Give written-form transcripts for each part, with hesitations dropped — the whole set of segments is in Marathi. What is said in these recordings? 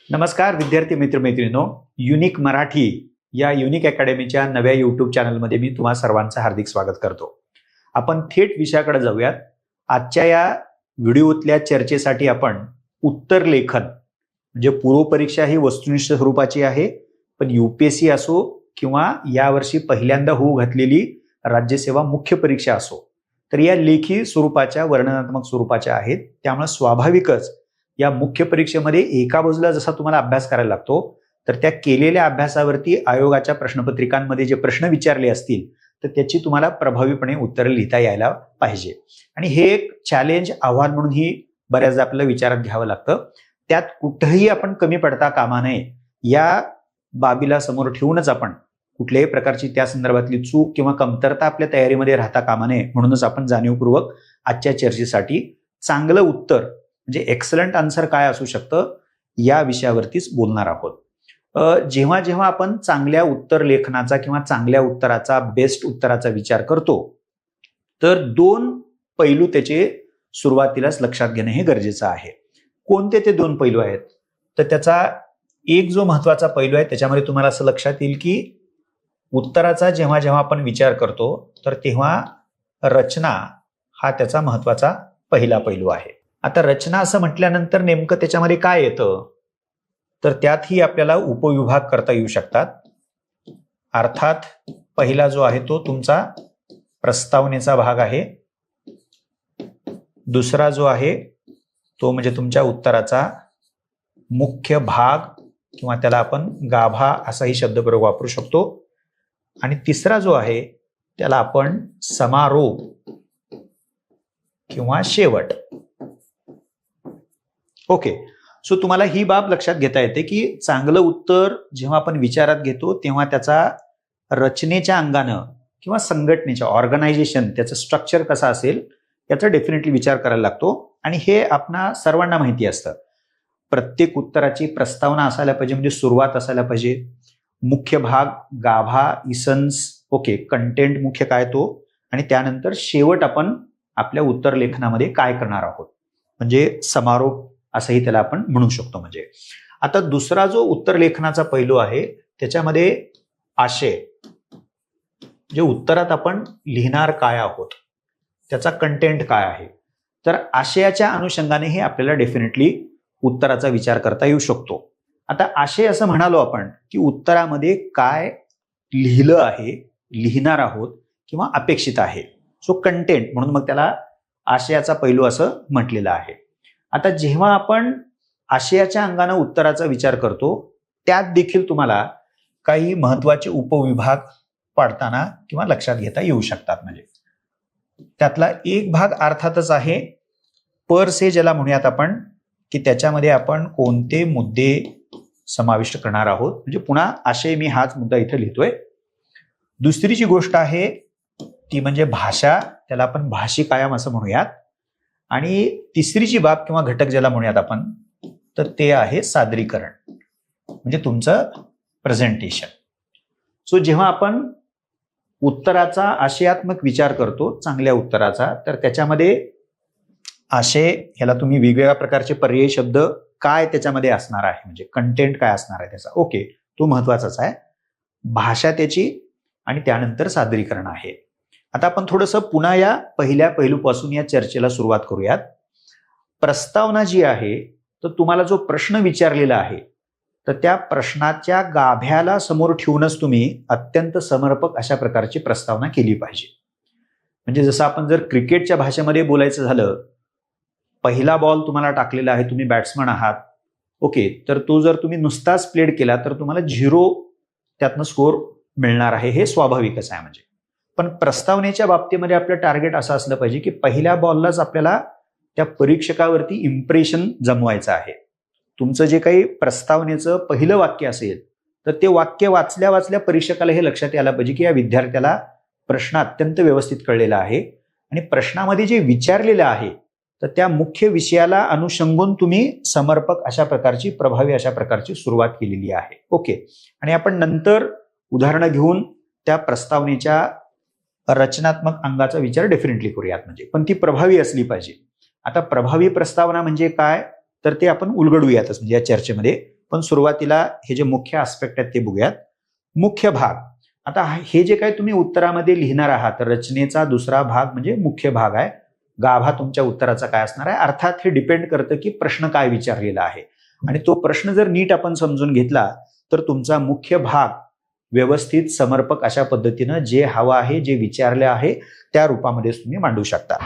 नमस्कार विद्यार्थी मित्रमैत्रिणींनो, युनिक मराठी या युनिक अकॅडमीच्या नव्या यूट्यूब चॅनलमध्ये मी तुम्हा सर्वांचं हार्दिक स्वागत करतो. आपण थेट विषयाकडे जाऊयात. आजच्या या व्हिडिओतल्या चर्चेसाठी आपण उत्तर लेखन म्हणजे पूर्वपरीक्षा ही वस्तुनिष्ठ स्वरूपाची आहे, पण UPSC असो किंवा यावर्षी पहिल्यांदा होऊ घातलेली राज्यसेवा मुख्य परीक्षा असो, तर या लेखी स्वरूपाच्या वर्णनात्मक स्वरूपाच्या आहेत. त्यामुळे स्वाभाविकच या मुख्य परीक्षेमध्ये एका बाजूला जसा तुम्हाला अभ्यास करायला लागतो, तर त्या केलेल्या अभ्यासावरती आयोगाच्या प्रश्नपत्रिकांमध्ये जे प्रश्न विचारले असतील तर त्याची तुम्हाला प्रभावीपणे उत्तरं लिहिता यायला पाहिजे. आणि हे एक चॅलेंज, आव्हान म्हणूनही बऱ्याचदा आपल्याला विचारात घ्यावं लागतं. त्यात कुठेही आपण कमी पडता कामा नये या बाबीला समोर ठेवूनच आपण कुठल्याही प्रकारची त्या संदर्भातली चूक किंवा कमतरता आपल्या तयारीमध्ये राहता कामा नये, म्हणूनच आपण जाणीवपूर्वक आजच्या चर्चेसाठी चांगलं उत्तर म्हणजे एक्सलंट आन्सर काय असू शकतं या विषयावरतीच बोलणार आहोत. जेव्हा जेव्हा आपण चांगल्या उत्तर लेखनाचा किंवा चांगल्या उत्तराचा, बेस्ट उत्तराचा विचार करतो, तर दोन पैलू त्याचे सुरुवातीलाच लक्षात घेणं हे गरजेचं आहे. कोणते ते दोन पैलू आहेत? तर त्याचा एक जो महत्वाचा पैलू आहे त्याच्यामध्ये तुम्हाला असं लक्षात येईल की उत्तराचा जेव्हा जेव्हा आपण विचार करतो तर तेव्हा रचना हा त्याचा महत्वाचा पहिला पैलू आहे. आता रचना असं म्हटल्यानंतर नेमकं त्याच्यामध्ये काय येतं, तर त्यातही आपल्याला उपविभाग करता येऊ शकतात. अर्थात पहिला जो आहे तो तुमचा प्रस्तावनेचा भाग आहे. दुसरा जो आहे तो म्हणजे तुमच्या उत्तराचा मुख्य भाग किंवा त्याला आपण गाभा असाही शब्दप्रयोग वापरू शकतो. आणि तिसरा जो आहे त्याला आपण समारोप किंवा शेवट. ओके, सो तुम्हाला ही बाब लक्षात घेता येते की चांगलं उत्तर जेव्हा आपण विचारात घेतो तेव्हा त्याचा रचनेच्या अंगानं किंवा संघटनेच्या ऑर्गनायझेशन, त्याचं स्ट्रक्चर कसं असेल याचा डेफिनेटली विचार करायला लागतो. आणि हे आपणा सर्वांना माहिती असतं. प्रत्येक उत्तराची प्रस्तावना असायला पाहिजे, म्हणजे सुरुवात असायला पाहिजे, मुख्य भाग, गाभा, इसन्स, ओके, कंटेंट मुख्य काय तो, आणि त्यानंतर शेवट आपण आपल्या उत्तर लेखनामध्ये काय करणार आहोत म्हणजे समारोप असंही त्याला आपण म्हणू शकतो. म्हणजे आता दुसरा जो उत्तर लेखनाचा पैलू आहे त्याच्यामध्ये आशय, म्हणजे उत्तरात आपण लिहिणार काय आहोत, त्याचा कंटेंट काय आहे. तर आशयाच्या अनुषंगाने आपल्याला डेफिनेटली उत्तराचा विचार करता येऊ शकतो. आता आशय असं म्हणालो आपण की उत्तरामध्ये काय लिहिलं आहे, लिहिणार आहोत किंवा अपेक्षित आहे. सो कंटेंट म्हणून मग त्याला आशयाचा पैलू असं म्हटलेलं आहे. आता जेव्हा आपण आशयाच्या अंगानं उत्तराचा विचार करतो त्यात देखील तुम्हाला काही महत्वाचे उपविभाग पाडताना किंवा लक्षात घेता येऊ शकतात. म्हणजे त्यातला एक भाग अर्थातच आहे पर से, ज्याला म्हणूयात आपण की त्याच्यामध्ये आपण कोणते मुद्दे समाविष्ट करणार आहोत. म्हणजे पुन्हा आशय मी हाच मुद्दा इथे लिहितोय. दुसरी जी गोष्ट आहे ती म्हणजे भाषा, त्याला आपण भाषिक आयाम असं म्हणूयात. आणि तिसरी जी बाब किंवा घटक ज्याला म्हणूयात आपण, तर ते आहे सादरीकरण, म्हणजे तुमचं प्रेझेंटेशन. सो जेव्हा आपण उत्तराचा आशयात्मक विचार करतो चांगल्या उत्तराचा, तर त्याच्यामध्ये आशय ह्याला तुम्ही वेगवेगळ्या प्रकारचे पर्यायी शब्द काय त्याच्यामध्ये असणार आहे, म्हणजे कंटेंट काय असणार आहे त्याचा, ओके, तो महत्वाचाच आहे. भाषा त्याची आणि त्यानंतर सादरीकरण आहे. आता आपण थोडंसं पुन्हा या पहिल्या पैलूपासून या चर्चेला सुरुवात करूयात. प्रस्तावना जी आहे तर तुम्हाला जो प्रश्न विचारलेला आहे तर त्या प्रश्नाच्या गाभ्याला समोर ठेवूनच तुम्ही अत्यंत समर्पक अशा प्रकारची प्रस्तावना केली पाहिजे. म्हणजे जसं आपण जर क्रिकेटच्या भाषेमध्ये बोलायचं झालं, पहिला बॉल तुम्हाला टाकलेला आहे, तुम्ही बॅट्समन आहात, ओके, तर तो जर तुम्ही नुसताच प्लेड केला तर तुम्हाला 0 त्यातनं स्कोर मिळणार आहे, हे स्वाभाविकच आहे. म्हणजे पण प्रस्तावनेच्या बाबतीमध्ये आपलं टार्गेट असं असलं पाहिजे की पहिल्या बॉललाच आपल्याला त्या परीक्षकावरती इम्प्रेशन जमवायचं आहे. तुमचं जे काही प्रस्तावनेचं पहिलं वाक्य असेल तर ते वाक्य वाचल्या वाचल्या परीक्षकाला हे लक्षात यायला पाहिजे की या विद्यार्थ्याला प्रश्न अत्यंत व्यवस्थित कळलेला आहे आणि प्रश्नामध्ये जे विचारलेलं आहे तर त्या मुख्य विषयाला अनुषंगून तुम्ही समर्पक अशा प्रकारची, प्रभावी अशा प्रकारची सुरुवात केलेली आहे. ओके, आणि आपण नंतर उदाहरणं घेऊन त्या प्रस्तावनेच्या रचनात्मक अंगाचा विचार डेफिनेटली करूयात. म्हणजे पण ती प्रभावी असली पाहिजे. आता प्रभावी प्रस्तावना म्हणजे काय, तर ते आपण उलगडूयातच म्हणजे या चर्चेमध्ये. पण सुरुवातीला हे जे मुख्य आस्पेक्ट आहेत ते बघूयात. मुख्य भाग. आता हे जे काही तुम्ही उत्तरामध्ये लिहिणार आहात, रचनेचा दुसरा भाग म्हणजे मुख्य भाग आहे. गाभा तुमच्या उत्तराचा काय असणार आहे. अर्थात हे डिपेंड करतं की प्रश्न काय विचारलेला आहे, आणि तो प्रश्न जर नीट आपण समजून घेतला तर तुमचा मुख्य भाग व्यवस्थित समर्पक अशा पद्धतीनं जे हवं आहे, जे विचारले आहे त्या रूपामध्ये तुम्ही मांडू शकता.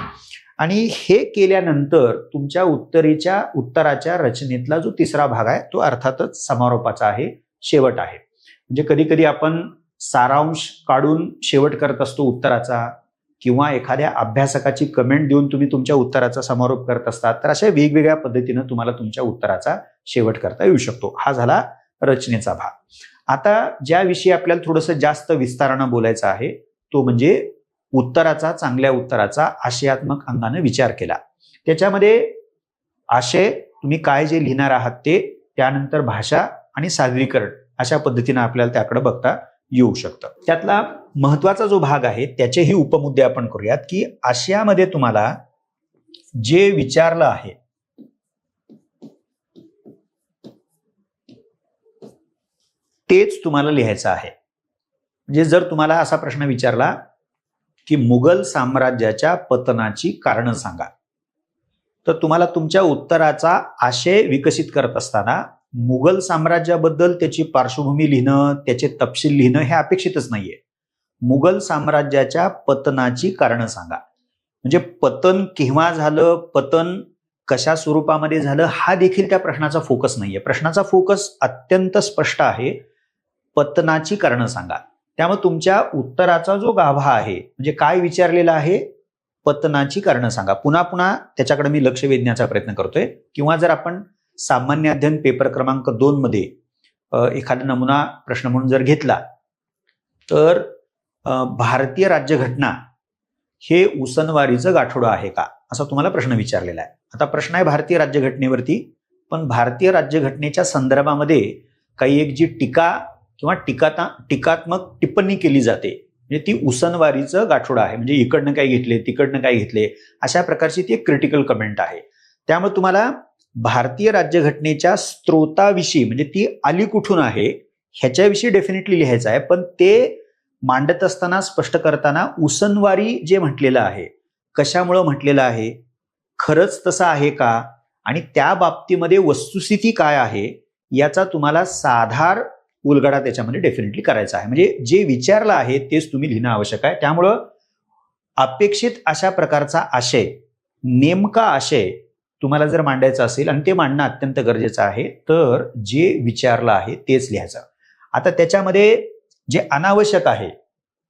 आणि हे केल्यानंतर तुमच्या उत्तराच्या रचनेतला जो तिसरा भाग आहे तो अर्थातच समारोपाचा आहे, शेवट आहे. म्हणजे कधी कधी आपण सारांश काढून शेवट करत असतो उत्तराचा, किंवा एखाद्या अभ्यासकाची कमेंट देऊन तुम्ही तुमच्या उत्तराचा समारोप करत असतात. तर अशा वेगवेगळ्या पद्धतीनं तुम्हाला तुमच्या उत्तराचा शेवट करता येऊ शकतो. हा झाला रचनेचा भाग. आता ज्याविषयी आपल्याला थोडंसं जास्त विस्तारानं बोलायचं आहे तो म्हणजे चांगल्या उत्तराचा आशयात्मक अंगाने विचार केला. त्याच्यामध्ये आशय तुम्ही काय जे लिहिणार आहात ते, त्यानंतर भाषा आणि सादरीकरण अशा पद्धतीनं आपल्याला त्याकडे बघता येऊ शकतं. त्यातला महत्वाचा जो भाग आहे त्याचेही उपमुद्दे आपण करूयात, की आशयामध्ये तुम्हाला जे विचारलं आहे तेच तुम्हाला लिहायचं आहे. म्हणजे जर तुम्हाला असा प्रश्न विचारला की मुघल साम्राज्याच्या पतनाची कारणं सांगा, तर तुम्हाला तुमच्या उत्तराचा आशय विकसित करत असताना मुघल साम्राज्याबद्दल त्याची पार्श्वभूमी लिहिणं, त्याचे तपशील लिहिणं हे अपेक्षितच नाहीये. मुघल साम्राज्याच्या पतनाची कारणं सांगा. म्हणजे पतन केव्हा झालं, पतन कशा स्वरूपामध्ये झालं, हा देखील त्या प्रश्नाचा फोकस नाहीये. प्रश्नाचा फोकस अत्यंत स्पष्ट आहे, पतनाची कारणं सांगा. त्यामुळे तुमच्या उत्तराचा जो गाभा आहे, म्हणजे काय विचारलेलं आहे, पतनाची कारणं सांगा. पुन्हा पुन्हा त्याच्याकडे मी लक्ष वेधण्याचा प्रयत्न करतोय. किंवा जर आपण सामान्य अध्ययन पेपर क्रमांक 2 मध्ये एखादा नमुना प्रश्न म्हणून जर घेतला तर भारतीय राज्यघटना हे उसनवारीचं गाठोडं आहे का, असा तुम्हाला प्रश्न विचारलेला आहे. आता प्रश्न आहे भारतीय राज्यघटनेवरती, पण भारतीय राज्यघटनेच्या संदर्भामध्ये काही एक जी टीका किंवा टीकात्मक टिप्पणी केली जाते, म्हणजे ती उसनवारीचं गाठोडं आहे. म्हणजे इकडनं काय घेतले, तिकडनं काय घेतले, अशा प्रकारची ती एक क्रिटिकल कमेंट आहे. त्यामुळे तुम्हाला भारतीय राज्यघटनेच्या स्त्रोताविषयी, म्हणजे ती आली कुठून आहे ह्याच्याविषयी डेफिनेटली लिहायचं आहे. पण ते मांडत असताना, स्पष्ट करताना उसनवारी जे म्हटलेलं आहे, कशामुळं म्हटलेलं आहे, खरंच तसं आहे का, आणि त्या बाबतीमध्ये वस्तुस्थिती काय आहे याचा तुम्हाला साधार उलगडा त्याच्यामध्ये डेफिनेटली करायचा आहे. म्हणजे जे विचारलं आहे तेच तुम्ही लिहिणं आवश्यक आहे. त्यामुळं अपेक्षित अशा प्रकारचा आशय, नेमका आशय तुम्हाला जर मांडायचा असेल, आणि ते मांडणं अत्यंत गरजेचं आहे, तर जे विचारलं आहे तेच लिहायचं. आता त्याच्यामध्ये जे अनावश्यक आहे,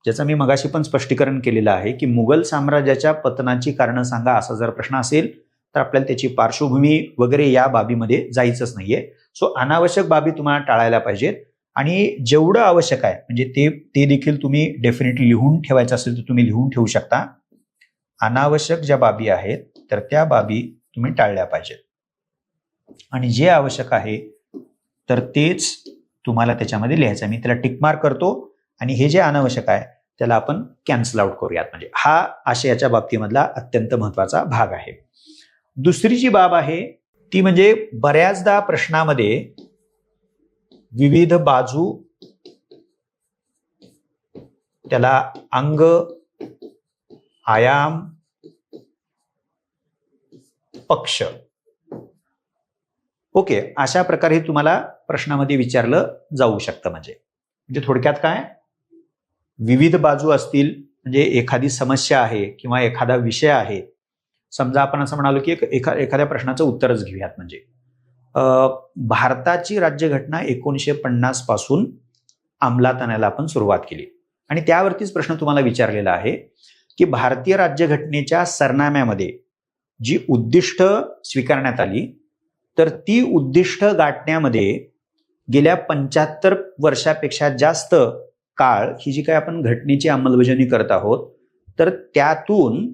ज्याचं मी मगाशी पण स्पष्टीकरण केलेलं आहे, की मुघल साम्राज्याच्या पतनाची कारणं सांगा असा जर प्रश्न असेल तर आपल्याला त्याची पार्श्वभूमी वगैरे या बाबीमध्ये जायचंच नाहीये. सो अनावश्यक बाबी तुम्हाला टाळायला पाहिजेत, आणि जेवढं आवश्यक आहे म्हणजे ते देखील तुम्ही डेफिनेटली लिहून ठेवायचं असेल तर तुम्ही लिहून ठेवू शकता. अनावश्यक ज्या बाबी आहेत तर त्या बाबी तुम्ही टाळल्या पाहिजेत, आणि जे आवश्यक आहे तर तेच तुम्हाला त्याच्यामध्ये लिहायचं आहे. मी त्याला टिकमार्क करतो, आणि हे जे अनावश्यक आहे त्याला आपण कॅन्सल आउट करूयात. म्हणजे हा आशयाच्या बाबतीमधला अत्यंत महत्वाचा भाग आहे. दुसरी जी बाब आहे ती म्हणजे बऱ्याचदा प्रश्नामध्ये विविध बाजू, त्याला अंग, आयाम, पक्ष, ओके, अशा प्रकारे तुम्हाला प्रश्नामध्ये विचारलं जाऊ शकतं. म्हणजे थोडक्यात काय, विविध बाजू असतील, म्हणजे एखादी समस्या आहे किंवा एखादा विषय आहे. समजा आपण असं म्हणालो की एखाद्या प्रश्नाचं उत्तरच घेऊयात. म्हणजे भारताची राज्यघटना 1950 पासून अंमलात आणायला आपण सुरुवात केली, आणि त्यावरतीच प्रश्न तुम्हाला विचारलेला आहे की भारतीय राज्यघटनेच्या सरनाम्यामध्ये जी उद्दिष्ट स्वीकारण्यात आली, तर ती उद्दिष्ट गाठण्यामध्ये गेल्या 75 वर्षापेक्षा जास्त काळ ही जी काय आपण घटनेची अंमलबजावणी करत आहोत, तर त्यातून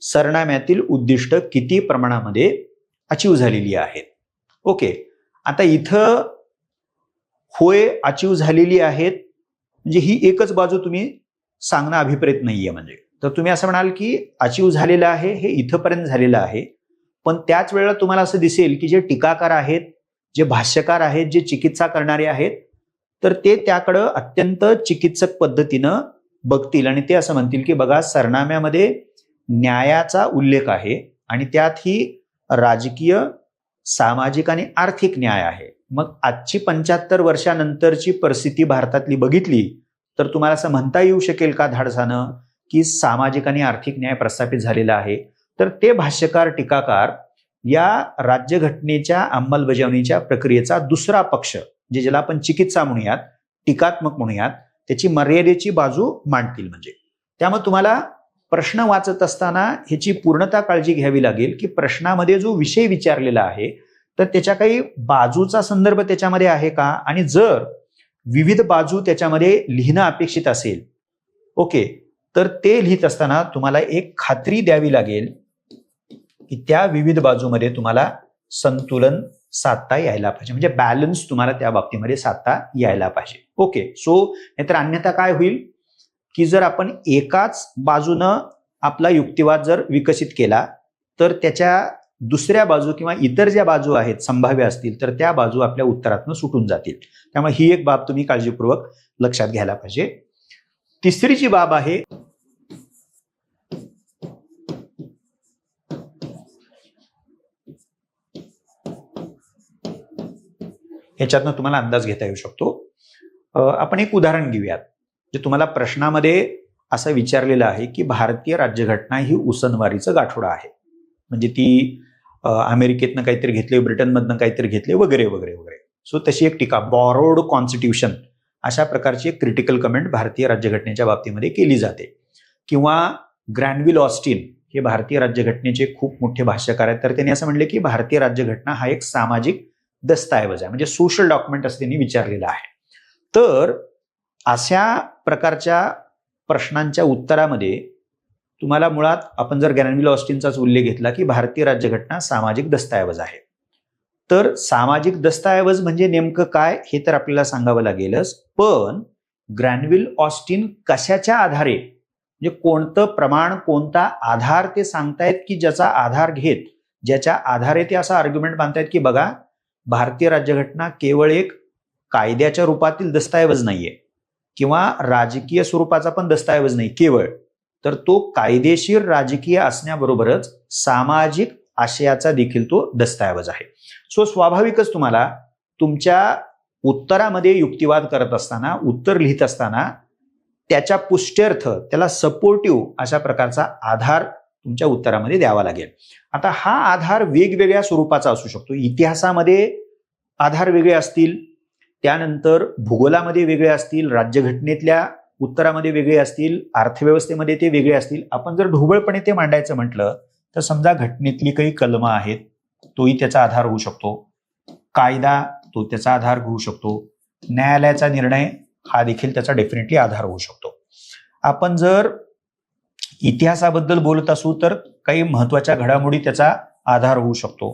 सरनाम्यातील उद्दिष्ट किती प्रमाणामध्ये अचीव झालेली आहेत. ओके, आता इथं होय अचीव झालेली आहेत म्हणजे ही एकच बाजू तुम्ही सांगणं अभिप्रेत नाहीये. म्हणजे तर तुम्ही असं म्हणाल की अचीव झालेलं आहे, हे इथंपर्यंत झालेलं आहे, पण त्याच वेळेला तुम्हाला असं दिसेल की जे टीकाकार आहेत, जे भाष्यकार आहेत, जे चिकित्सा करणारे आहेत, तर ते त्याकडं अत्यंत चिकित्सक पद्धतीनं बघतील आणि ते असं म्हणतील की बघा, सरनाम्यामध्ये न्यायाचा उल्लेख आहे आणि त्यात ही राजकीय, सामाजिक आणि आर्थिक न्याय आहे. मग आजची 75 वर्षानंतरची परिस्थिती भारतातली बघितली तर तुम्हाला असं म्हणता येऊ शकेल का धाडसानं की सामाजिक आणि आर्थिक न्याय प्रस्थापित झालेला आहे? तर ते भाष्यकार, टीकाकार या राज्यघटनेच्या अंमलबजावणीच्या प्रक्रियेचा दुसरा पक्ष, जे ज्याला आपण चिकित्सा म्हणूयात, टीकात्मक म्हणूयात, त्याची मर्यादेची बाजू मांडतील. म्हणजे त्यामुळे तुम्हाला प्रश्न वाचत असताना ह्याची पूर्णतः काळजी घ्यावी लागेल की प्रश्नामध्ये जो विषय विचारलेला आहे तर त्याच्या काही बाजूचा संदर्भ त्याच्यामध्ये आहे का, आणि जर विविध बाजू त्याच्यामध्ये लिहिणं अपेक्षित असेल, ओके, तर ते लिहित असताना तुम्हाला एक खात्री द्यावी लागेल की त्या विविध बाजूमध्ये तुम्हाला संतुलन साधता यायला पाहिजे, म्हणजे बॅलन्स तुम्हाला त्या बाबतीमध्ये साधता यायला पाहिजे. ओके, सो नाहीतर अन्यथा काय होईल की जर आपण एकाच बाजूनं आपला युक्तिवाद जर विकसित केला तर त्याच्या दुसऱ्या बाजू किंवा इतर ज्या बाजू आहेत संभाव्य असतील तर त्या बाजू आपल्या उत्तरातून सुटून जातील. त्यामुळे ही एक बाब तुम्ही काळजीपूर्वक लक्षात घ्यायला पाहिजे. तिसरी जी बाब आहे ह्याच्यातनं तुम्हाला अंदाज घेता येऊ शकतो. आपण एक उदाहरण घेऊयात. जे तुम्हाला प्रश्नामध्ये असं विचारलेलं आहे की भारतीय राज्यघटना ही उसनवारीचं गाठोडं आहे, म्हणजे ती अमेरिकेतनं काहीतरी घेतले, ब्रिटनमधनं काहीतरी घेतले, वगैरे वगैरे वगैरे. सो तशी एक टीका, बॉरोड कॉन्स्टिट्यूशन, अशा प्रकारची एक क्रिटिकल कमेंट भारतीय राज्यघटनेच्या बाबतीमध्ये केली जाते. किंवा ग्रॅनविल ऑस्टिन हे भारतीय राज्यघटनेचे खूप मोठे भाष्यकार आहेत, तर त्यांनी असं म्हणले की भारतीय राज्यघटना हा एक सामाजिक दस्तऐवज आहे, म्हणजे सोशल डॉक्युमेंट असं त्यांनी विचारलेलं आहे. तर अशा प्रकारच्या प्रश्नांच्या उत्तरामध्ये तुम्हाला मुळात आपण जर ग्रॅनविल ऑस्टिनचाच उल्लेख घेतला की भारतीय राज्यघटना सामाजिक दस्तऐवज आहे, तर सामाजिक दस्तऐवज म्हणजे नेमकं काय हे तर आपल्याला सांगावं लागेलच. पण ग्रॅनविल ऑस्टिन कशाच्या आधारे, म्हणजे कोणतं प्रमाण, कोणता आधार ते सांगतायत की ज्याचा आधार घेत, ज्याच्या आधारे ते असा आर्ग्युमेंट बांधतायत की बघा, भारतीय राज्यघटना केवळ एक कायद्याच्या रूपातील दस्तऐवज नाहीये किंवा राजकीय स्वरूपाचा पण दस्तऐवज नाही केवळ, तर तो कायदेशीर राजकीय असण्याबरोबरच सामाजिक आशयाचा देखील तो दस्तऐवज आहे. सो स्वाभाविकच तुम्हाला तुमच्या उत्तरामध्ये युक्तिवाद करत असताना, उत्तर लिहित असताना त्याच्या पुष्ट्यर्थ, त्याला सपोर्टिव्ह अशा प्रकारचा आधार तुमच्या उत्तरामध्ये द्यावा लागेल. आता हा आधार वेगवेगळ्या स्वरूपाचा असू शकतो. इतिहासामध्ये आधार वेगळे असतील, त्यानंतर भूगोलामध्ये वेगळे असतील, राज्यघटनेतल्या उत्तरामध्ये वेगळे असतील, अर्थव्यवस्थेमध्ये ते वेगळे असतील. आपण जर ढोबळपणे ते मांडायचं म्हटलं तर समजा घटनेतली काही कलमं आहेत, तोही त्याचा आधार होऊ शकतो. कायदा तो त्याचा आधार होऊ शकतो. न्यायालयाचा निर्णय हा देखील त्याचा डेफिनेटली आधार होऊ शकतो. आपण जर इतिहासाबद्दल बोलत असू तर काही महत्वाच्या घडामोडी त्याचा आधार होऊ शकतो.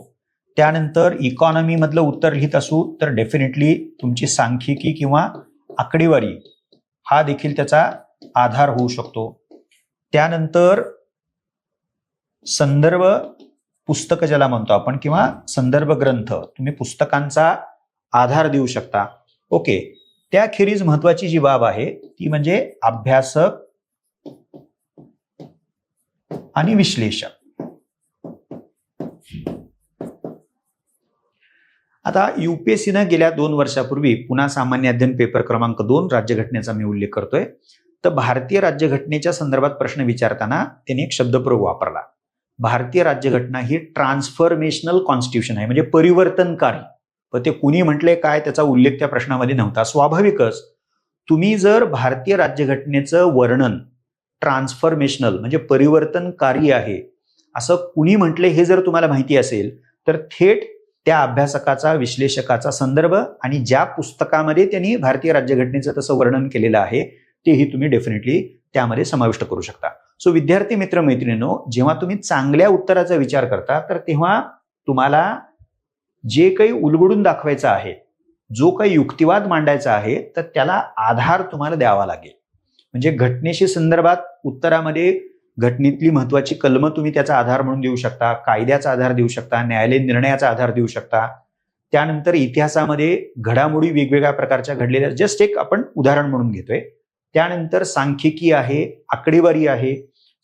त्यानंतर इकॉनॉमी मधलं उत्तर लिहित असू तर डेफिनेटली तुमची सांख्यिकी किंवा आकडेवारी हा देखील त्याचा आधार होऊ शकतो. त्यानंतर संदर्भ पुस्तक ज्याला म्हणतो आपण किंवा संदर्भ ग्रंथ, तुम्ही पुस्तकांचा आधार देऊ शकता. ओके, त्याखेरीज महत्वाची जी बाब आहे ती म्हणजे अभ्यासक आणि विश्लेषक. आता युपीएससीनं गेल्या 2 वर्षापूर्वी पुन्हा सामान्य अध्ययन पेपर क्रमांक 2 राज्यघटनेचा मी उल्लेख करतोय, तर भारतीय राज्यघटनेच्या संदर्भात प्रश्न विचारताना त्यांनी एक शब्दप्रयोग वापरला. भारतीय राज्यघटना ही ट्रान्सफॉर्मेशनल कॉन्स्टिट्यूशन आहे, म्हणजे परिवर्तनकारी. पण ते कुणी म्हटले काय त्याचा उल्लेख त्या प्रश्नामध्ये नव्हता. स्वाभाविकच तुम्ही जर भारतीय राज्यघटनेचं वर्णन ट्रान्सफॉर्मेशनल म्हणजे परिवर्तनकारी आहे असं कुणी म्हटले हे जर तुम्हाला माहिती असेल तर थेट त्या अभ्यासकाचा, विश्लेषकाचा संदर्भ आणि ज्या पुस्तकामध्ये त्यांनी भारतीय राज्यघटनेचं तसं वर्णन केलेलं आहे तेही तुम्ही डेफिनेटली त्यामध्ये समाविष्ट करू शकता. सो विद्यार्थी मित्र मैत्रिणींनो, जेव्हा तुम्ही चांगल्या उत्तराचा विचार करता तर तेव्हा तुम्हाला जे काही उलगडून दाखवायचं आहे, जो काही युक्तिवाद मांडायचा आहे, तर त्याला आधार तुम्हाला द्यावा लागेल. म्हणजे घटनेशी संदर्भात उत्तरामध्ये घटनेतली महत्वाची कलमं तुम्ही त्याचा आधार म्हणून देऊ शकता, कायद्याचा आधार देऊ शकता, न्यायालयीन निर्णयाचा आधार देऊ शकता. त्यानंतर इतिहासामध्ये घडामोडी वेगवेगळ्या प्रकारच्या घडलेल्या, जस्ट एक आपण उदाहरण म्हणून घेतोय. त्यानंतर सांख्यिकी आहे, आकडेवारी आहे,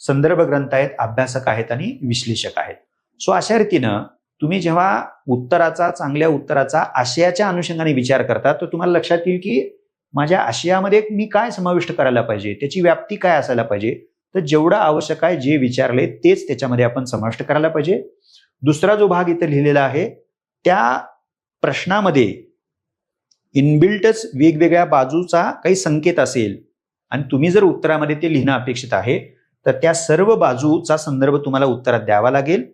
संदर्भ ग्रंथ आहेत, अभ्यासक आहेत आणि विश्लेषक आहेत. सो अशा रीतीनं तुम्ही जेव्हा चांगल्या उत्तराचा आशयाच्या अनुषंगाने विचार करता, तर तुम्हाला लक्षात येईल की माझ्या आशयामध्ये मी काय समाविष्ट करायला पाहिजे, त्याची व्याप्ती काय असायला पाहिजे. तर जेवढं आवश्यक आहे, जे विचारले तेच त्याच्यामध्ये आपण समाविष्ट करायला पाहिजे. दुसरा जो भाग इथे लिहिलेला आहे, त्या प्रश्नामध्ये इनबिल्टच वेगवेगळ्या बाजूचा काही संकेत असेल आणि तुम्ही जर उत्तरामध्ये ते लिहिणं अपेक्षित आहे, तर त्या सर्व बाजूचा संदर्भ तुम्हाला उत्तरात द्यावा लागेल.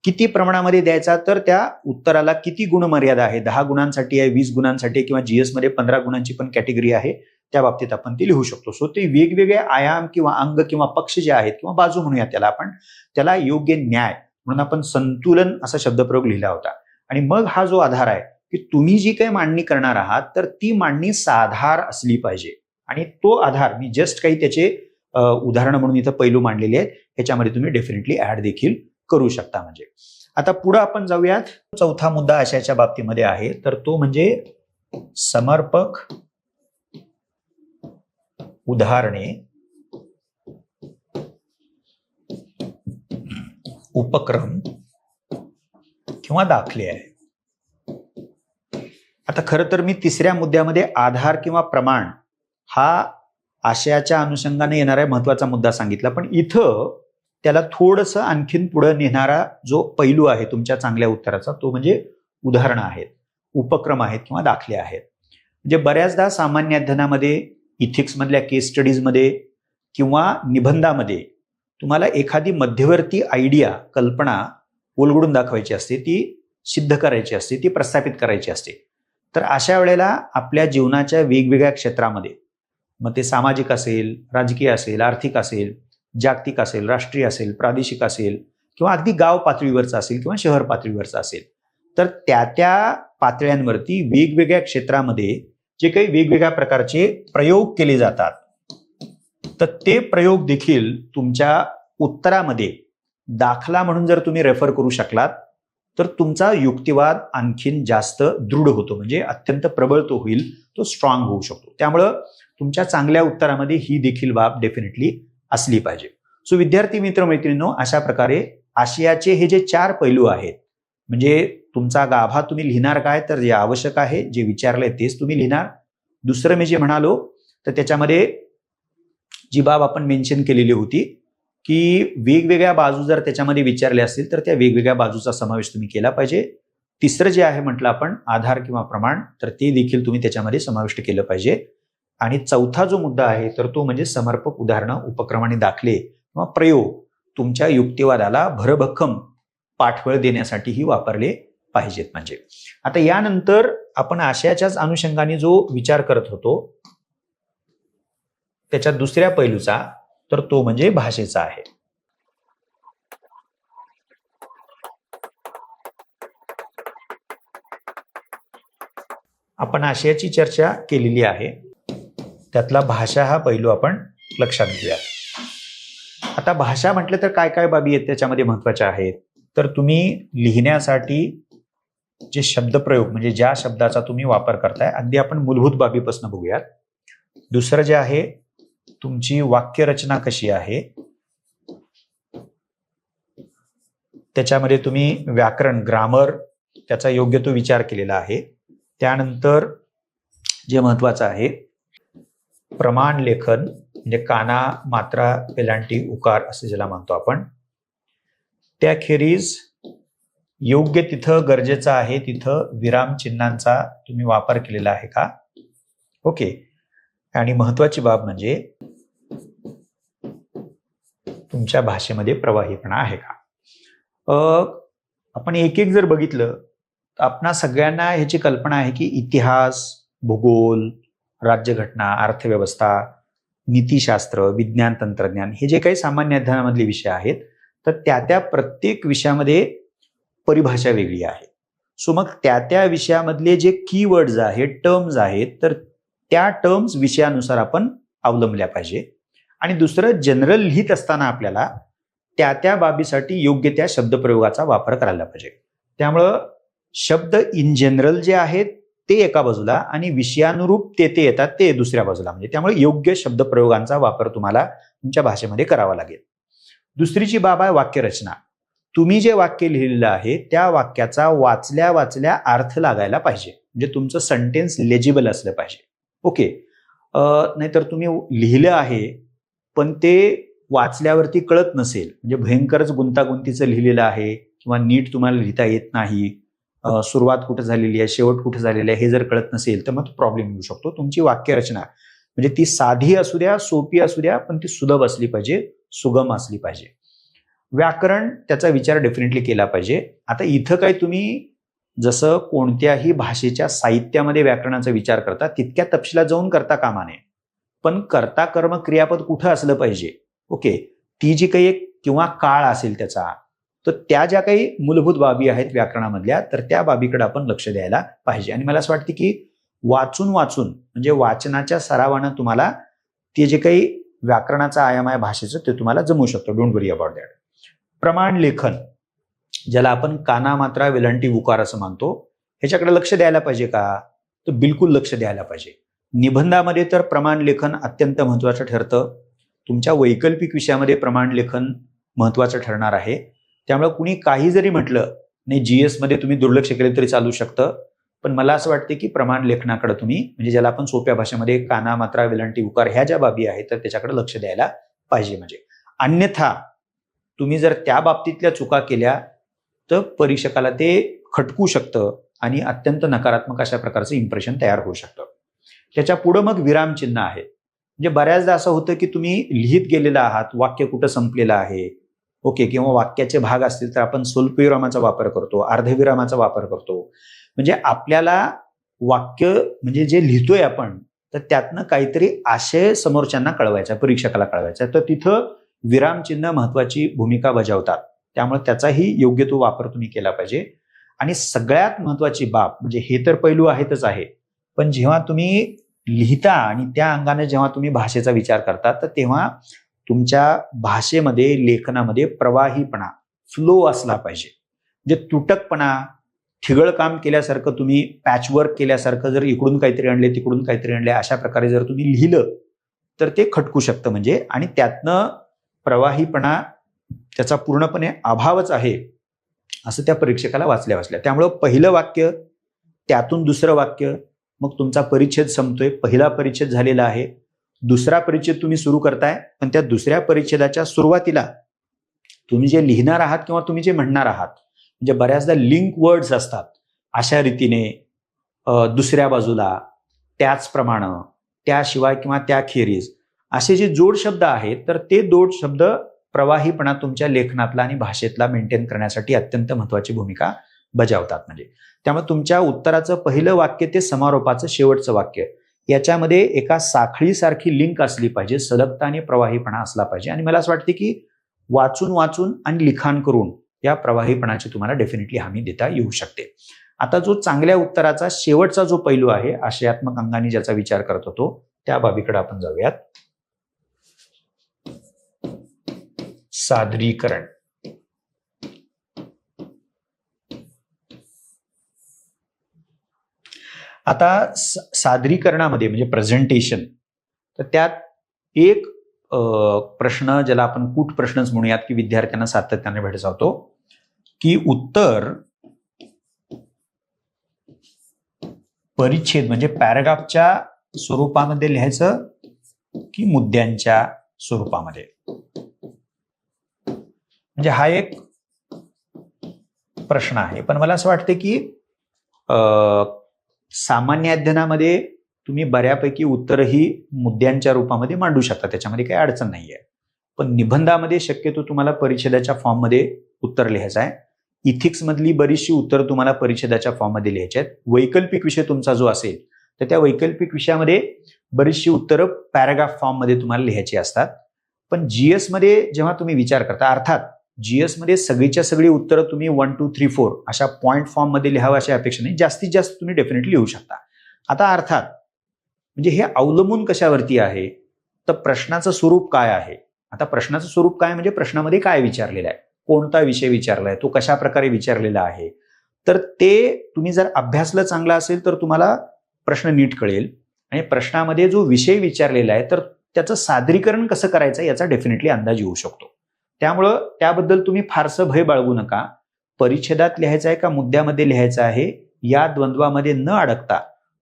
किती प्रमाणामध्ये द्यायचा, तर त्या उत्तराला किती गुण मर्यादा आहे, 10 गुणांसाठी आहे, 20 गुणांसाठी किंवा जीएस मध्ये 15 गुणांची पण कॅटेगरी आहे, त्या बाबतीत आपण ते लिहू शकतो. सो ते वेगवेगळे आयाम किंवा अंग किंवा पक्ष जे आहेत किंवा बाजू म्हणूया त्याला आपण, त्याला योग्य न्याय म्हणून आपण संतुलन असा शब्दप्रयोग लिहिला होता. आणि मग हा जो आधार आहे की तुम्ही जी काही मांडणी करणार आहात, तर ती मांडणी साधार असली पाहिजे. आणि तो आधार मी जस्ट काही त्याचे उदाहरणं म्हणून इथं पैलू मांडलेले आहेत, ह्याच्यामध्ये तुम्ही डेफिनेटली ऍड देखील करू शकता. म्हणजे आता पुढे आपण जाऊयात. चौथा मुद्दा आशयाच्या बाबतीमध्ये आहे, तर तो म्हणजे समर्पक उदाहरणे, उपक्रम किंवा दाखले आहे. आता खरं तर मी तिसऱ्या मुद्द्यामध्ये आधार किंवा प्रमाण हा आशयाच्या अनुषंगाने येणारा महत्वाचा मुद्दा सांगितला, पण इथं त्याला थोडंसं आणखीन पुढे नेणारा जो पैलू आहे तुमच्या चांगल्या उत्तराचा, तो म्हणजे उदाहरणं आहेत, उपक्रम आहेत किंवा दाखले आहेत. म्हणजे बऱ्याचदा सामान्य अध्ययनामध्ये, इथिक्स मधल्या केस स्टडीजमध्ये किंवा निबंधामध्ये तुम्हाला एखादी मध्यवर्ती आयडिया, कल्पना उलगडून दाखवायची असते, ती सिद्ध करायची असते, ती प्रस्थापित करायची असते. तर अशा वेळेला आपल्या जीवनाच्या वेगवेगळ्या क्षेत्रामध्ये, मग ते सामाजिक असेल, राजकीय असेल, आर्थिक असेल, जागतिक असेल, राष्ट्रीय असेल, प्रादेशिक असेल किंवा अगदी गाव पातळीवरचं असेल किंवा शहर पातळीवरचं असेल, तर त्या पातळ्यांवरती वेगवेगळ्या क्षेत्रामध्ये जे काही वेगवेगळ्या प्रकारचे प्रयोग केले जातात, तर ते प्रयोग देखील तुमच्या उत्तरामध्ये दाखला म्हणून जर तुम्ही रेफर करू शकलात, तर तुमचा युक्तिवाद आणखीन जास्त दृढ होतो, म्हणजे अत्यंत प्रबळ तो होईल, तो स्ट्रॉंग होऊ शकतो. त्यामुळं तुमच्या चांगल्या उत्तरामध्ये ही देखील बाब डेफिनेटली असली पाहिजे. सो विद्यार्थी मित्रमैत्रिणींनो, अशा प्रकारे आशयाचे हे जे 4 पैलू आहेत, म्हणजे तुमचा गाभा तुम्ही लिहिणार काय, तर जे आवश्यक आहे, जे विचारलंय तेच तुम्ही लिहिणार. दुसरं मी जे म्हणालो, तर त्याच्यामध्ये जी बाब आपण मेन्शन केलेली होती की वेगवेगळ्या बाजू जर त्याच्यामध्ये विचारल्या असतील, तर त्या वेगवेगळ्या बाजूचा समावेश तुम्ही केला पाहिजे. तिसरं जे आहे म्हटलं आपण आधार किंवा प्रमाण, तर ते देखील तुम्ही त्याच्यामध्ये समाविष्ट केलं पाहिजे. आणि चौथा जो मुद्दा आहे, तर तो म्हणजे समर्पक उदाहरणं, उपक्रम आणि दाखले किंवा प्रयोग तुमच्या युक्तिवादाला भरभक्कम पाठबळ देण्यासाठीही वापरले पाहिजेत. म्हणजे आता यानंतर आपण आशयाच्याच अनुषंगाने जो विचार करत होतो, त्याच्या दुसऱ्या पैलूचा, तर तो म्हणजे भाषेचा आहे. आपण आशयाची चर्चा केलेली आहे, त्यातला भाषा हा पैलू आपण लक्षात घेऊया. आता भाषा म्हटलं तर काय काय बाबी आहेत त्याच्यामध्ये महत्वाच्या आहेत, तर तुम्ही लिहिण्यासाठी जे शब्दप्रयोग, म्हणजे ज्या शब्दाचा तुम्ही वापर करताय, अगदी आपण मूलभूत बाबीपासून बघूयात. दुसरं जे आहे, तुमची वाक्यरचना कशी आहे, त्याच्यामध्ये तुम्ही व्याकरण, ग्रामर, त्याचा योग्य तो विचार केलेला आहे. त्यानंतर जे महत्वाचं आहे, प्रमाण लेखन, म्हणजे काना, मात्रा, पेलांटी, उकार असं ज्याला म्हणतो आपण. त्याखेरीज योग्य तिथं गरजेचं आहे तिथं विराम चिन्हांचा तुम्ही वापर केलेला आहे का, ओके. आणि महत्वाची बाब म्हणजे तुमच्या भाषेमध्ये प्रवाहीपणा आहे का. आपण एक एक जर बघितलं, तर आपणा सगळ्यांना ह्याची कल्पना आहे की इतिहास, भूगोल, राज्यघटना, अर्थव्यवस्था, नीतिशास्त्र, विज्ञान, तंत्रज्ञान, हे जे काही सामान्य अध्ययनामधले विषय आहेत, तर त्या प्रत्येक विषयामध्ये परिभाषा वेगळी आहे. सो मग त्या विषयामधले जे कीवर्ड्स आहेत, टर्म्स आहेत, तर त्या टर्म्स विषयानुसार आपण अवलंबल्या पाहिजे. आणि दुसरं, जनरल लिहित असताना आपल्याला त्या बाबीसाठी योग्य त्या शब्दप्रयोगाचा वापर करायला पाहिजे. त्यामुळं शब्द इन जनरल जे आहेत ते एका बाजूला आणि विषयानुरूप ते येतात ते दुसऱ्या बाजूला. म्हणजे त्यामुळे योग्य शब्दप्रयोगांचा वापर तुम्हाला तुमच्या भाषेमध्ये करावा लागेल. दुसरी जी बाब आहे वाक्यरचना. तुम्ही जे वाक्य लिहिलेलं आहे त्या वाक्याचा वाचल्या वाचल्या अर्थ लागायला पाहिजे. म्हणजे तुमचं सेंटेन्स लेजिबल असलं पाहिजे. ओके. नाहीतर तुम्ही लिहिलं आहे पण ते वाचल्यावरती कळत नसेल, म्हणजे भयंकरच गुंतागुंतीचं लिहिलेलं आहे किंवा नीट तुम्हाला लिहिता येत नाही, सुरुवात कुठे झालेली आहे शेवट कुठे झालेली आहे हे जर कळत नसेल तर मग प्रॉब्लेम येऊ शकतो. तुमची वाक्यरचना म्हणजे ती साधी असू द्या सोपी असू द्या पण ती सुलभ असली पाहिजे, सुगम असली पाहिजे. व्याकरण त्याचा विचार डेफिनेटली केला पाहिजे. आता इथं काही तुम्ही जसं कोणत्याही भाषेच्या साहित्यामध्ये व्याकरणाचा विचार करता तितक्या तपशिलात जाऊन करता कामा नये. पण कर्ता कर्म क्रियापद कुठं असलं पाहिजे, ओके, ती जी काही एक किंवा काळ असेल त्याचा, तर त्या ज्या काही मूलभूत बाबी आहेत व्याकरणामधल्या तर त्या बाबीकडे आपण लक्ष द्यायला पाहिजे. आणि मला असं वाटतं की वाचून वाचून म्हणजे वाचनाच्या सरावानं तुम्हाला ते जे काही व्याकरणाचा आयाम आहे भाषेचं ते तुम्हाला जमू शकतो. Don't worry about that. प्रमाण लेखन, ज्याला आपण काना मात्रा वेलांटी उकार असं मानतो, ह्याच्याकडे लक्ष द्यायला पाहिजे का? तर बिलकुल लक्ष द्यायला पाहिजे. निबंधामध्ये तर प्रमाण लेखन अत्यंत महत्वाचं ठरतं. तुमच्या वैकल्पिक विषयामध्ये प्रमाण लेखन महत्वाचं ठरणार आहे. त्यामुळे कुणी काही जरी म्हटलं नाही, जीएस मध्ये तुम्ही दुर्लक्ष केले तरी चालू शकतं, पण मला असं वाटतं की प्रमाण लेखनाकडे तुम्ही म्हणजे ज्याला आपण सोप्या भाषेमध्ये काना मात्रा वेलांटी उकार ह्या ज्या बाबी आहेत तर त्याच्याकडे लक्ष द्यायला पाहिजे. म्हणजे अन्यथा तुम्ही जर त्या बाबतीतल्या चुका केल्या तर परीक्षकाला ते खटकू शकतं आणि अत्यंत नकारात्मक अशा प्रकारचं इम्प्रेशन तयार होऊ शकतं. त्याच्या पुढे मग विरामचिन्ह आहे. म्हणजे बऱ्याचदा असं होतं की तुम्ही लिहित गेलेला आहात, वाक्य कुठं संपलेलं आहे, ओके, किंवा वाक्याचे भाग असतील तर आपण स्वल्पविरामाचा वापर करतो, अर्धविरामाचा वापर करतो. म्हणजे आपल्याला वाक्य म्हणजे जे लिहितोय आपण तर त्यातनं काहीतरी आशय समोरच्यांना कळवायचा, परीक्षकाला कळवायचा, तर तिथं विरामचिन्ह महत्वाची भूमिका बजावतात. त्यामुळे त्याचाही योग्य तो वापर तुम्ही केला पाहिजे. आणि सगळ्यात महत्वाची बाब म्हणजे हे तर पैलू आहेतच आहे, पण जेव्हा तुम्ही लिहिता आणि त्या अंगाने जेव्हा तुम्ही भाषेचा विचार करता तर तेव्हा तुमच्या भाषेमध्ये लेखनामध्ये प्रवाहीपणा, फ्लो असला पाहिजे. म्हणजे तुटकपणा, ठिगळ काम केल्यासारखं तुम्ही पॅचवर्क केल्यासारखं जर इकडून काहीतरी आणले तिकडून काहीतरी आणले अशा प्रकारे जर तुम्ही लिहिलं तर ते खटकू शकतं. म्हणजे आणि त्यातनं प्रवाहीपणा त्याचा पूर्णपणे अभावच आहे असं त्या परीक्षकाला वाचल्या वाचल्या. त्यामुळं पहिलं वाक्य, त्यातून दुसरं वाक्य, मग तुमचा परिच्छेद संपतोय, पहिला परिच्छेद झालेला आहे, दुसरा परिच्छेद तुम्ही सुरू करताय, पण त्या दुसऱ्या परिच्छेदाच्या सुरुवातीला तुम्ही जे लिहिणार आहात किंवा तुम्ही जे म्हणणार आहात म्हणजे बऱ्याचदा लिंक वर्ड्स असतात, अशा रीतीने दुसऱ्या बाजूला, त्याचप्रमाणे, त्याशिवाय किंवा त्याखेरीज असे जे जोड शब्द आहेत तर ते जोड शब्द प्रवाहीपणा तुमच्या लेखनातला आणि भाषेतला मेंटेन करण्यासाठी अत्यंत महत्वाची भूमिका बजावतात. म्हणजे त्यामुळे तुमच्या उत्तराचं पहिलं वाक्य ते समारोपाचं शेवटचं वाक्य याच्यामध्ये एका साखळीसारखी लिंक असली पाहिजे, सलगता आणि प्रवाहीपणा असला पाहिजे. आणि मला असं वाटते की वाचून वाचून आणि लिखाण करून या प्रवाहीपणाची तुम्हाला डेफिनेटली हमी देता येऊ शकते. आता जो चांगल्या उत्तराचा शेवटचा जो पैलू आहे आशयात्मक अंगाने ज्याचा विचार करत होतो त्या बाबीकडे आपण जाऊयात. सादरीकरण. आता सादरीकरणामध्ये म्हणजे प्रेझेंटेशन, तर त्यात एक प्रश्न ज्याला आपण कूट प्रश्नच म्हणूयात की विद्यार्थ्यांना सातत्याने भेडसावतो की उत्तर परिच्छेद म्हणजे पॅराग्राफच्या स्वरूपामध्ये लिहायचं की मुद्द्यांच्या स्वरूपामध्ये. म्हणजे हा एक प्रश्न आहे. पण मला असं वाटतं की सामान्य अध्ययनामध्ये तुम्ही बऱ्यापैकी उत्तरही मुद्द्यांच्या रूपामध्ये मांडू शकता, त्याच्यामध्ये काही अडचण नाहीये. पण निबंधामध्ये शक्यतो तुम्हाला परिच्छेदाच्या फॉर्ममध्ये उत्तर लिहायचं आहे. इथिक्स मधली बरीचशी उत्तर तुम्हाला परिच्छेदाच्या फॉर्ममध्ये लिहायची आहेत. वैकल्पिक विषय तुमचा जो असेल तर त्या वैकल्पिक विषयामध्ये बरीचशी उत्तरं पॅराग्राफ फॉर्ममध्ये तुम्हाला लिहायची असतात. पण जीएस मध्ये जेव्हा तुम्ही विचार करता, अर्थात जीएस मध्ये सगळीच्या सगळी उत्तरं तुम्ही 1 2 3 4 अशा पॉईंट फॉर्म मध्ये लिहावं अशी अपेक्षा नाही, जास्तीत जास्त तुम्ही डेफिनेटली लिहू शकता. आता अर्थात म्हणजे हे अवलंबून कशावरती आहे तर प्रश्नाचं स्वरूप काय आहे. आता प्रश्नाचं स्वरूप काय म्हणजे प्रश्नामध्ये काय विचारलेलं आहे, कोणता विषय विचारलाय, तो कशा प्रकारे विचारलेला आहे, तर ते तुम्ही जर अभ्यासलं चांगलं असेल तर तुम्हाला प्रश्न नीट कळेल आणि प्रश्नामध्ये जो विषय विचारलेला आहे तर त्याचं सादरीकरण कसं करायचं याचा डेफिनेटली अंदाज येऊ शकतो. त्यामुळं त्याबद्दल तुम्ही फारसं भय बाळगू नका. परिच्छेदात लिहायचं आहे का मुद्द्यामध्ये लिहायचं आहे या द्वंद्वामध्ये न अडकता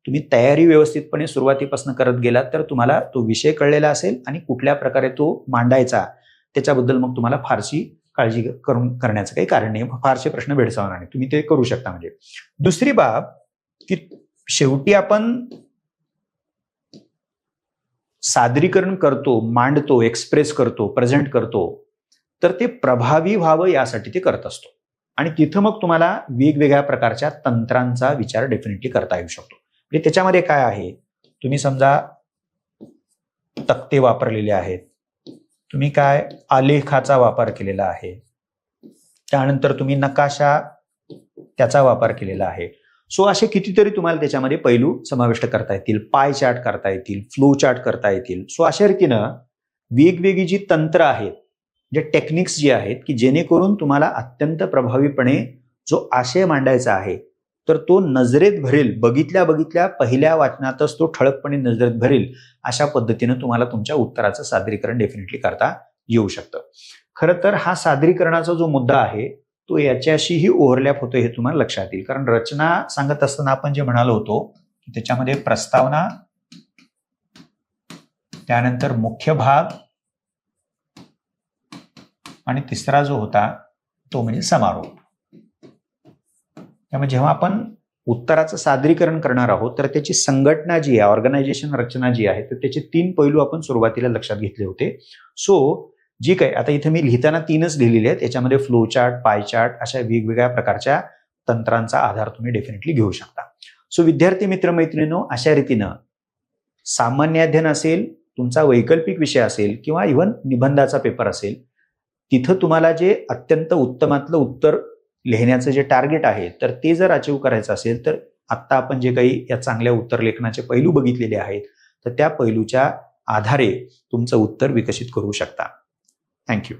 तुम्ही तयारी व्यवस्थितपणे सुरुवातीपासून करत गेलात तर तुम्हाला तो विषय कळलेला असेल आणि कुठल्या प्रकारे तो मांडायचा त्याच्याबद्दल मग तुम्हाला फारशी काळजी करण्याचं काही कारण नाही, फारसे प्रश्न भेडसावणार नाही, तुम्ही ते करू शकता. म्हणजे दुसरी बाब की शेवटी आपण सादरीकरण करतो, मांडतो, एक्सप्रेस करतो, प्रेझेंट करतो तर ते प्रभावी व्हावं यासाठी ते करत असतो आणि तिथं मग तुम्हाला वेगवेगळ्या प्रकारच्या तंत्रांचा विचार डेफिनेटली करता येऊ शकतो. म्हणजे त्याच्यामध्ये काय आहे, तुम्ही समजा तक्ते वापरलेले आहेत, तुम्ही काय आलेखाचा वापर केलेला आहे, त्यानंतर तुम्ही नकाशा त्याचा वापर केलेला आहे. सो असे कितीतरी तुम्हाला त्याच्यामध्ये पैलू समाविष्ट करता येतील, पाय चार्ट करता येतील, फ्लो चार्ट करता येतील. सो अशा रीतीनं वेगवेगळी जी तंत्र आहेत, जे टेक्निक्स जे आहेत की जेणेकरून तुम्हाला अत्यंत प्रभावीपणे जो आशय मांडायचा आहे तर तो नजरेत भरेल, बघितल्या पहिल्या वाचनातच तो ठळकपणे नजरेत भरेल अशा पद्धतीनं तुम्हाला तुमच्या उत्तराचं सादरीकरण डेफिनेटली करता येऊ शकतं. खरं तर हा सादरीकरणाचा जो मुद्दा आहे तो याच्याशीही ओव्हरलॅप होतो हे तुम्हाला लक्षात येईल. कारण रचना सांगत असताना आपण जे म्हणालो होतो की त्याच्यामध्ये प्रस्तावना, त्यानंतर मुख्य भाग आणि तिसरा जो होता तो म्हणजे समारोप. त्यामुळे जेव्हा आपण उत्तराचं सादरीकरण करणार आहोत तर त्याची संघटना जी आहे, ऑर्गनायझेशन रचना जी आहे तर त्याचे 3 पैलू आपण सुरुवातीला लक्षात घेतले होते. सो जी काय आता इथे मी लिहिताना 3च लिहिलेले आहेत, याच्यामध्ये फ्लो चार्ट, पाय चार्ट अशा वेगवेगळ्या प्रकारच्या तंत्रांचा आधार तुम्ही डेफिनेटली घेऊ शकता. सो विद्यार्थी मित्रमैत्रिणींनो, अशा रीतीनं सामान्य अध्ययन असेल, तुमचा वैकल्पिक विषय असेल किंवा इव्हन निबंधाचा पेपर असेल, तिथं तुम्हाला जे अत्यंत उत्तमातलं उत्तर लिहिण्याचं जे टार्गेट आहे तर ते जर अचीव करायचं असेल तर आत्ता आपण जे काही या चांगल्या उत्तर लेखनाचे पैलू बघितलेले आहेत तर त्या पैलूच्या आधारे तुमचं उत्तर विकसित करू शकता. थँक्यू.